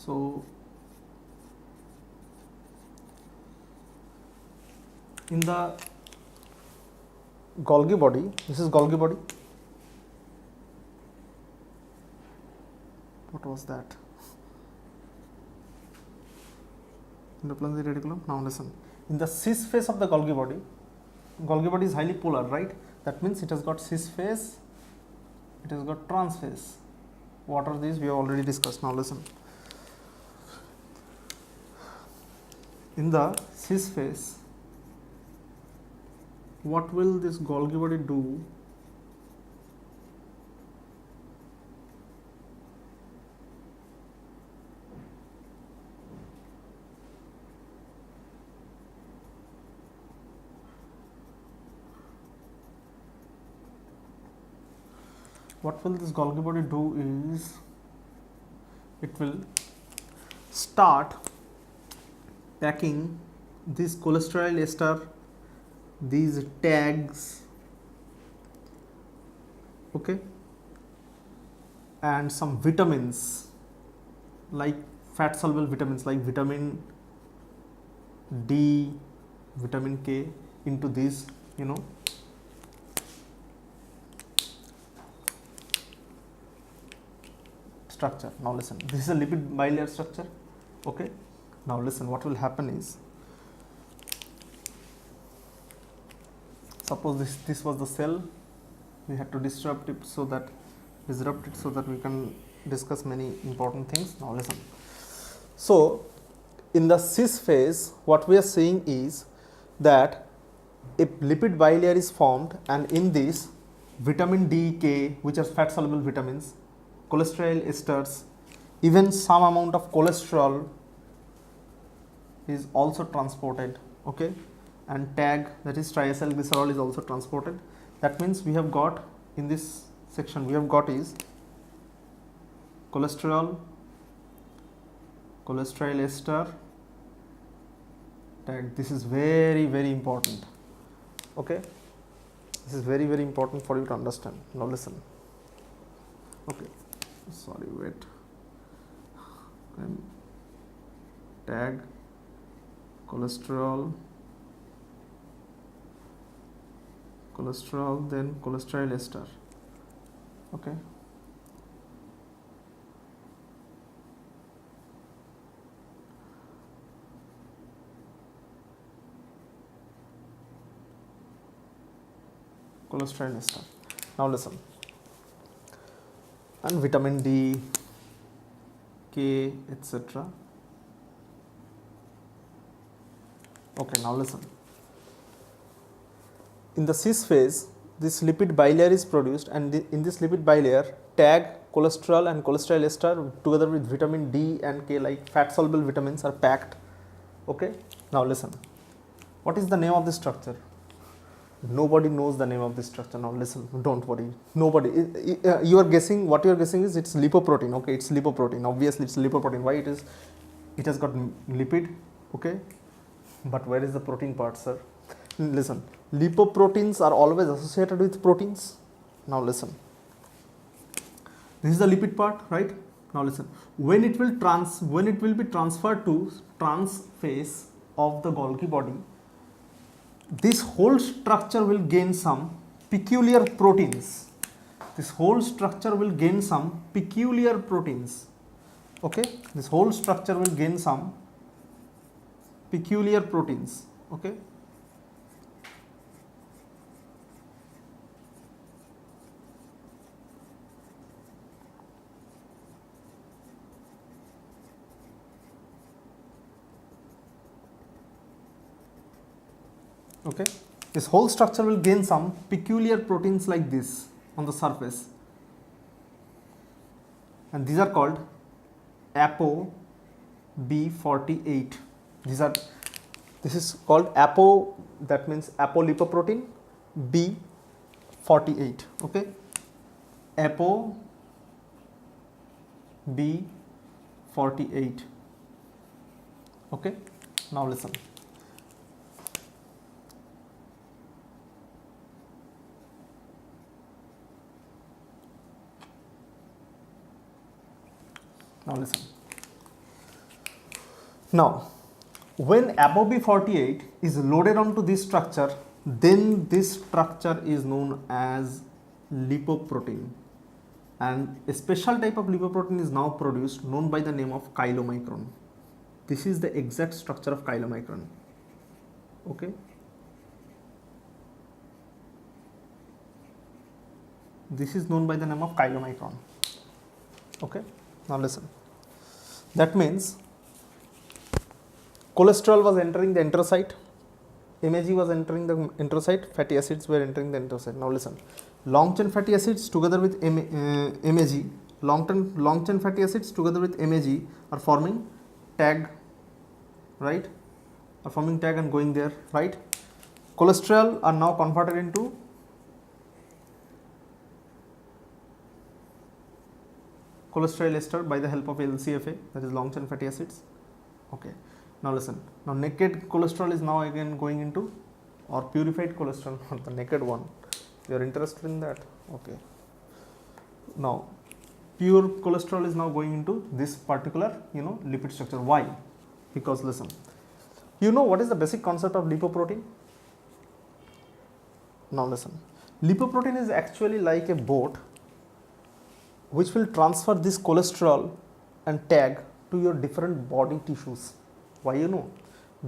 So in the Golgi body, this is Golgi body. What was that? Endoplasmic reticulum. Now listen. In the cis phase of the Golgi body is highly polar, right? That means it has got cis phase, it has got trans phase. What are these? We have already discussed. Now listen. In the cis phase, what will this Golgi body do? What will this Golgi body do is, it will start packing this cholesterol ester, these tags, okay, and some vitamins like fat soluble vitamins like vitamin D, vitamin K into this, structure. Now listen, this is a lipid bilayer structure, okay. Now listen, what will happen is, suppose this was the cell, we had to disrupt it so that we can discuss many important things. Now listen, so in the cis phase, what we are seeing is that a lipid bilayer is formed, and in this vitamin D, K, which are fat soluble vitamins, cholesterol esters, even some amount of cholesterol is also transported, okay, and tag, that is triacylglycerol, is also transported. That means we have got, in this section we have got is cholesterol ester tag. This is very, very important, okay. This is very, very important for you to understand. Now listen, okay, sorry, wait, tag, cholesterol, then cholesterol ester, okay. Cholesterol ester. Now listen, and vitamin D, K, etc. Okay, now listen. In the cis phase, this lipid bilayer is produced, and in this lipid bilayer, tag, cholesterol and cholesterol ester together with vitamin D and K, like fat soluble vitamins, are packed, okay. Now listen, what is the name of this structure? Nobody knows the name of this structure. Now listen, don't worry, nobody, you are guessing, what you are guessing is it's lipoprotein, okay, it's lipoprotein, obviously it's lipoprotein. Why? It has got lipid, okay, but where is the protein part, sir? Listen, lipoproteins are always associated with proteins. Now listen, this is the lipid part, right? Now listen, when it will be transferred to trans phase of the Golgi body, this whole structure will gain some peculiar proteins. This whole structure will gain some peculiar proteins, okay. This whole structure will gain some peculiar proteins, okay. Okay, this whole structure will gain some peculiar proteins like this on the surface, and these are called ApoB48. This is called Apo, that means apolipoprotein B48, okay. ApoB48, okay. Now listen, now listen, Now, when ApoB48 is loaded onto this structure, then this structure is known as lipoprotein, and a special type of lipoprotein is now produced known by the name of chylomicron. This is the exact structure of chylomicron. Okay. This is known by the name of chylomicron. Okay. Now listen. That means cholesterol was entering the enterocyte, MAG was entering the enterocyte, fatty acids were entering the enterocyte. Now listen. Long chain fatty acids together with MAG, long chain fatty acids together with MAG are forming tag, right? Are forming tag and going there, right? Cholesterol are now converted into cholesterol ester by the help of LCFA, that is long chain fatty acids. Okay. Now listen. Now naked cholesterol is now again going into, or purified cholesterol, not the naked one. You are interested in that? Okay. Now pure cholesterol is now going into this particular, lipid structure. Why? Because listen. You know what is the basic concept of lipoprotein? Now listen. Lipoprotein is actually like a boat which will transfer this cholesterol and tag to your different body tissues. Why?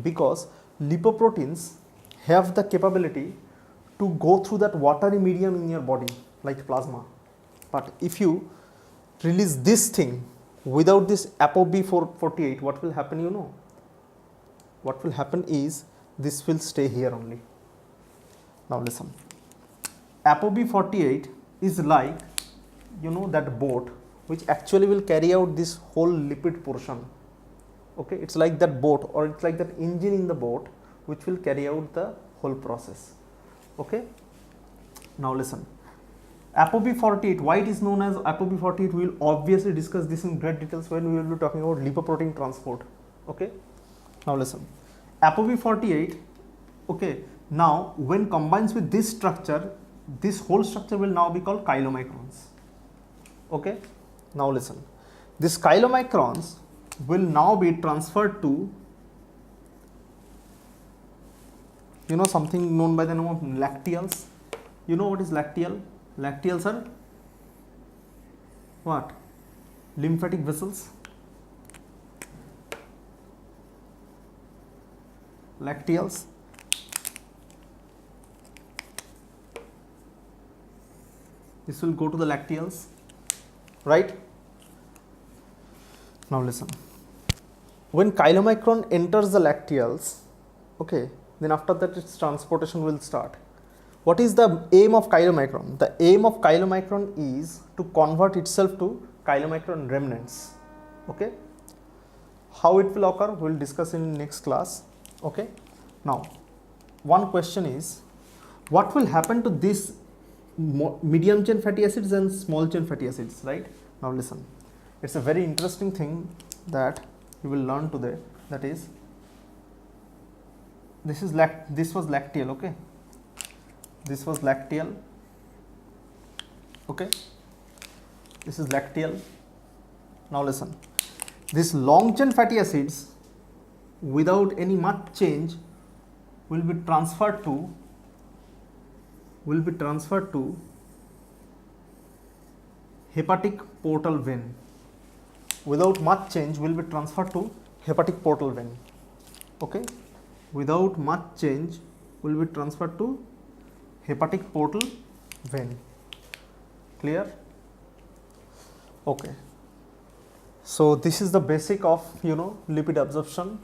Because lipoproteins have the capability to go through that watery medium in your body like plasma. But if you release this thing without this ApoB48, what will happen? What will happen is this will stay here only. Now listen. ApoB48 is like that boat which actually will carry out this whole lipid portion. Okay, it's like that boat, or it's like that engine in the boat which will carry out the whole process. Okay. Now listen. ApoB48, why it is known as ApoB48, we will obviously discuss this in great details when we will be talking about lipoprotein transport. Okay. Now listen. ApoB48, okay, now when combines with this structure, this whole structure will now be called chylomicrons. Okay. Now listen. These chylomicrons will now be transferred to something known by the name of lacteals. You know what is lacteal? Lacteals are what? Lymphatic vessels. Lacteals. This will go to the lacteals, right? Now listen. When chylomicron enters the lacteals, okay, then after that its transportation will start. What is the aim of chylomicron? The aim of chylomicron is to convert itself to chylomicron remnants. Okay. How it will occur, we will discuss in next class. Okay. Now, one question is, what will happen to this medium chain fatty acids and small chain fatty acids, right? Now listen. It's a very interesting thing that you will learn today. That is, this was lacteal, okay. This was lacteal, okay. This is lacteal. Now listen. This long chain fatty acids, without any much change, will be transferred to hepatic portal vein. Without much change, will be transferred to hepatic portal vein. Okay. Without much change, will be transferred to hepatic portal vein. Clear? Okay. So this is the basic of lipid absorption.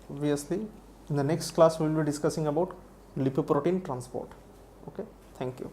Obviously, in the next class we will be discussing about lipoprotein transport. Okay. Thank you.